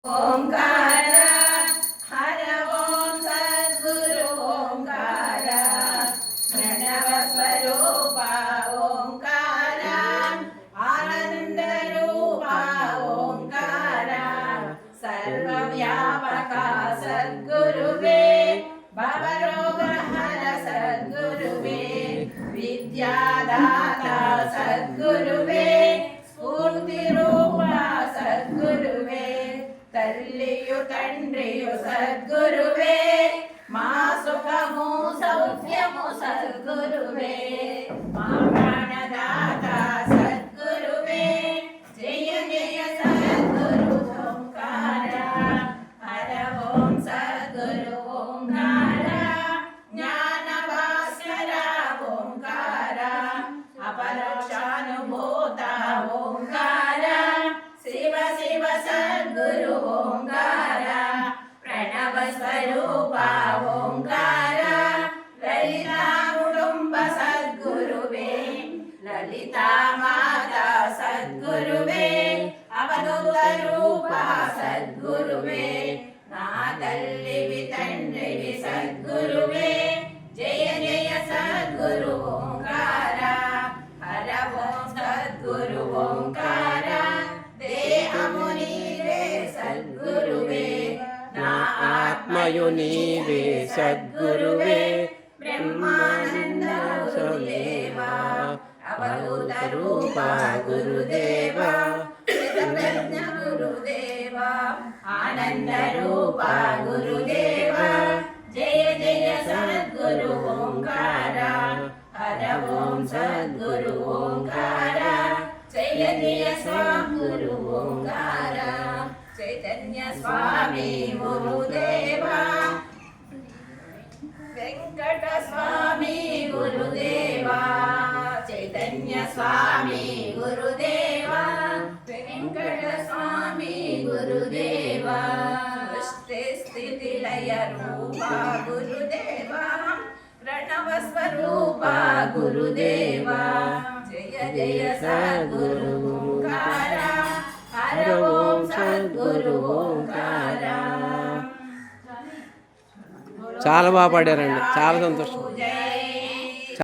ओंकार हर ओम सद्गुरु ओंकार प्रणव स्वरूपा ओंकार आनंद रूपा ओंकार सर्वव्यापका सद्गुरुवे भवरोगहर सद्गुरुवे विद्यादाता सद्गुरुवे स्फूर्तिरूपा सद्गुरुवे तल्लियु तंड्रियु सद्गुरुवे मा सुखमु सौख्यमु सद्गुरुवे मा प्राणदाता सद्गुरुवे जय जय सद्गुरु ओंकार हर ओम सद्गुरु ओंकार ज्ञान भास्कर ओंकार अपरोक्षानुभूता ओंकार शिव शिव सद्गुरु ओंकार प्रणव स्वरूपा ओंकार ललिता कुटुंब सद्गुरुवे ललिता माता सद्गुरुवे अवधूत रूपा सद्गुरुवे ना तल्लिवि तंड्रिवि सद्गुरुवे जय जय सद्गुरु ओंकार हर ओम सद्गुरु ओंकार सद्गुरुवे ना आत्मयु नीवे सद्गुरुवे ब्रह्मानंद गुरुदेवा अवधूत रूपा गुरुदेवा प्रज्ञ गुरुदेवा आनंद रूपा गुरुदेवा जय जय सद्गुरु ओंकार हर ओम सद्गुरु ओंकार जय जय सद्गुरु ओंकार चैतन्य स्वामी गुरुदेवा वेंकट स्वामी गुरुदेवा चैतन्य स्वामी गुरुदेवा वेंकट स्वामी गुरुदेवा सृष्टि स्थिति लय रूपा गुरुदेवा प्रणव स्वरूपा गुरुदेवा जय जय सद्गुरु ओंकार हर ओम सद्गुरु ओंकार చాలా బాగా పాడారండి, చాలా సంతోషం.